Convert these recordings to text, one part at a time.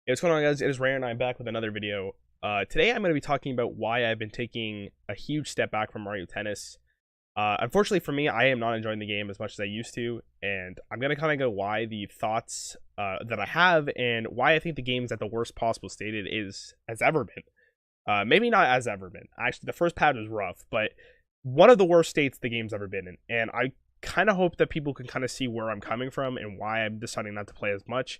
Hey, what's going on, guys? It is Rarran, and I'm back with another video. Today, I'm going to be talking about why I've been taking a huge step back from Mario Tennis. Unfortunately for me, I am not enjoying the game as much as I used to, and I'm going to kind of go why the thoughts that I have and why I think the game's at the worst possible state it is has ever been. Maybe not as ever been. Actually, the first patch was rough, but one of the worst states the game's ever been in, and I kind of hope that people can kind of see where I'm coming from and why I'm deciding not to play as much.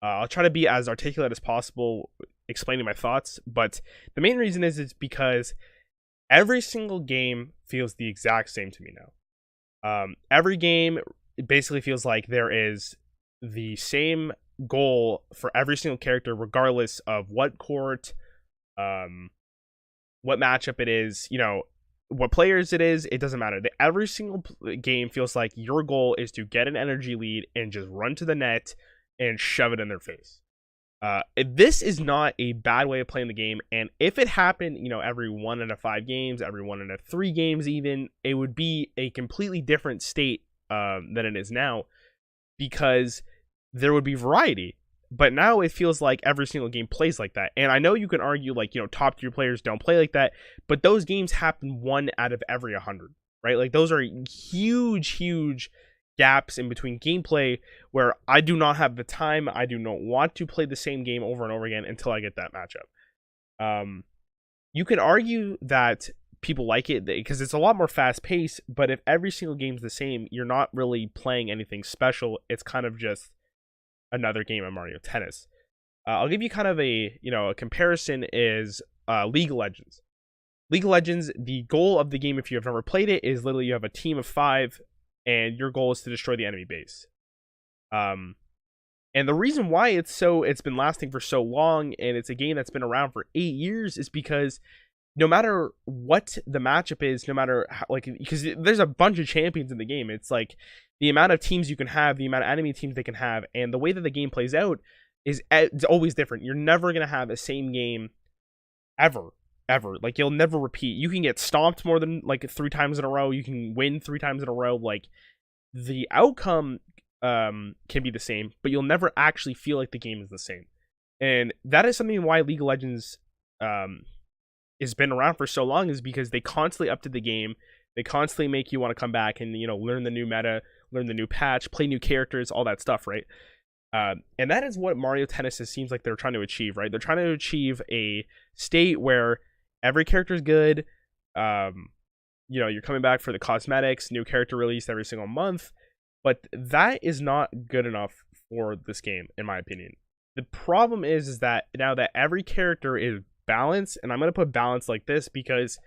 I'll try to be as articulate as possible explaining my thoughts, but the main reason is because every single game feels the exact same to me now. Every game basically feels like there is the same goal for every single character, regardless of what court, what matchup it is, what players it is. It doesn't matter. Every single game feels like your goal is to get an energy lead and just run to the net and shove it in their face. This is not a bad way of playing the game, and if it happened, every 1 out of 5 games, every 1 out of 3 games even, it would be a completely different state than it is now, because there would be variety. But now it feels like every single game plays like that. And I know you can argue, like, top tier players don't play like that, but those games happen 1 out of every 100, right? Like, those are huge gaps in between gameplay where I do not have the time. I do not want to play the same game over and over again until I get that matchup. You can argue that people like it because it's a lot more fast paced, but if every single game's the same, you're not really playing anything special. It's kind of just another game of Mario Tennis. I'll give you kind of a comparison is League of Legends. League of Legends, the goal of the game, if you have never played it, is literally you have a team of 5 and your goal is to destroy the enemy base. And the reason why it's been lasting for so long, and it's a game that's been around for 8 years, is because no matter what the matchup is, no matter how, because there's a bunch of champions in the game, it's like the amount of teams you can have, the amount of enemy teams they can have, and the way that the game plays out is it's always different. You're never gonna have the same game ever. Like, you'll never repeat. You can get stomped more than 3 times in a row. You can win 3 times in a row. Like, the outcome can be the same, but you'll never actually feel like the game is the same. And that is something why League of Legends has been around for so long, is because they constantly update the game. They constantly make you want to come back and learn the new meta, learn the new patch, play new characters, all that stuff, right? And that is what Mario Tennis seems like they're trying to achieve, right? They're trying to achieve a state where every character is good. You're coming back for the cosmetics, new character released every single month, but that is not good enough for this game, in my opinion. The problem is that now that every character is balanced, and I'm going to put balance like this because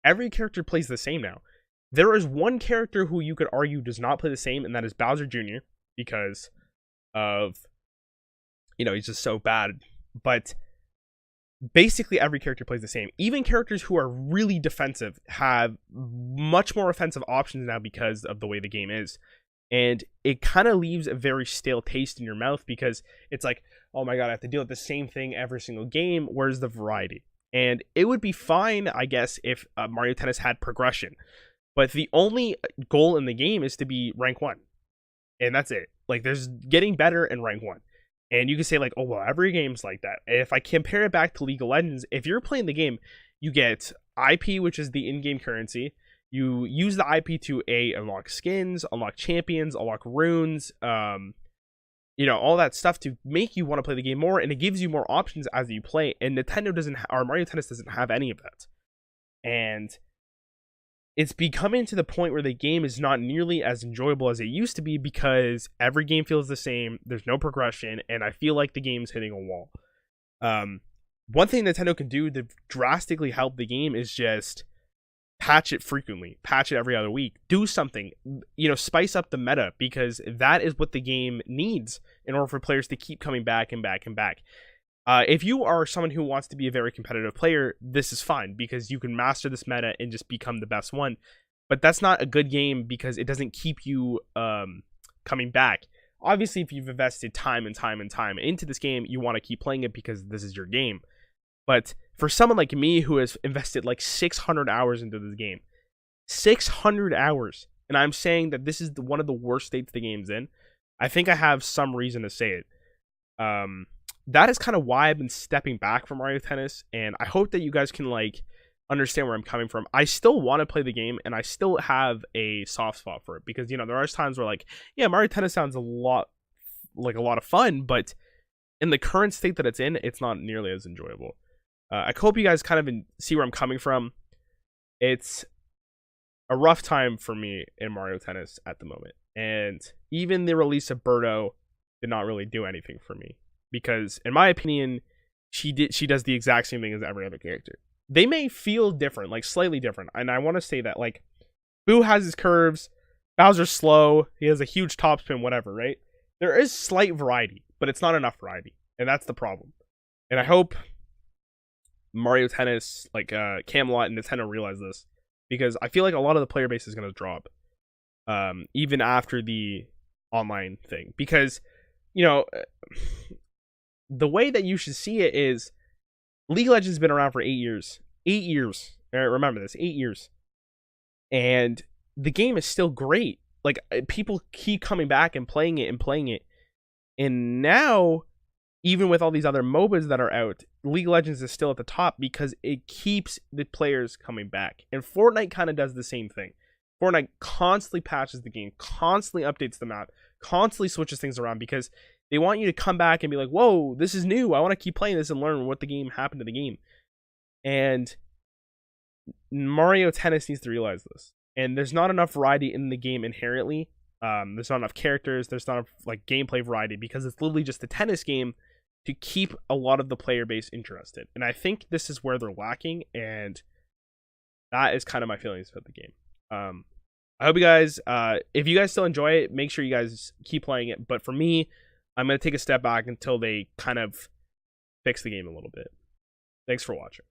every character plays the same now. There is one character who you could argue does not play the same, and that is Bowser Jr., because of, he's just so bad. But basically every character plays the same. Even characters who are really defensive have much more offensive options now because of the way the game is. And it kind of leaves a very stale taste in your mouth, because it's like, oh my god, I have to deal with the same thing every single game. Where's the variety? And it would be fine, I guess, if Mario Tennis had progression. But the only goal in the game is to be rank 1. And that's it. Like, there's getting better in rank 1. And you can say, like, oh, well, every game's like that. If I compare it back to League of Legends, if you're playing the game, you get IP, which is the in-game currency. You use the IP to unlock skins, unlock champions, unlock runes, all that stuff to make you want to play the game more, and it gives you more options as you play. And Nintendo doesn't, or Mario Tennis doesn't have any of that. And it's becoming to the point where the game is not nearly as enjoyable as it used to be, because every game feels the same. There's no progression, and I feel like the game's hitting a wall. One thing Nintendo can do to drastically help the game is just patch it frequently, patch it every other week, do something, spice up the meta, because that is what the game needs in order for players to keep coming back and back and back. If you are someone who wants to be a very competitive player, this is fine, because you can master this meta and just become the best one. But that's not a good game, because it doesn't keep you coming back. Obviously, if you've invested time and time and time into this game, you want to keep playing it because this is your game. But for someone like me who has invested like 600 hours into this game, 600 hours, and I'm saying that this is one of the worst states the game's in, I think I have some reason to say it. that is kind of why I've been stepping back from Mario Tennis, and I hope that you guys can like understand where I'm coming from. I still want to play the game, and I still have a soft spot for it because there are times where like, yeah, Mario Tennis sounds a lot of fun, but in the current state that it's in, it's not nearly as enjoyable. I hope you guys kind of see where I'm coming from. It's a rough time for me in Mario Tennis at the moment, and even the release of Birdo did not really do anything for me because, in my opinion, she does the exact same thing as every other character. They may feel different, like slightly different, and I want to say that like Boo has his curves, Bowser's slow, he has a huge topspin, whatever, right? There is slight variety, but it's not enough variety, and that's the problem. And I hope Mario Tennis, like Camelot and Nintendo realize this, because I feel like a lot of the player base is going to drop, even after the online thing. Because, the way that you should see it is League of Legends has been around for 8 years. 8 years. Remember this, 8 years. And the game is still great. Like, people keep coming back and playing it. And now, even with all these other MOBAs that are out, League of Legends is still at the top because it keeps the players coming back. And Fortnite kind of does the same thing. Fortnite constantly patches the game, constantly updates the map, constantly switches things around because they want you to come back and be like, whoa, this is new. I want to keep playing this and learn what the game happened to the game. And Mario Tennis needs to realize this. And there's not enough variety in the game inherently. There's not enough characters. There's not enough like gameplay variety because it's literally just a tennis game to keep a lot of the player base interested. And I think this is where they're lacking. And that is kind of my feelings about the game. I hope you guys, if you guys still enjoy it, make sure you guys keep playing it. But for me, I'm going to take a step back until they kind of fix the game a little bit. Thanks for watching.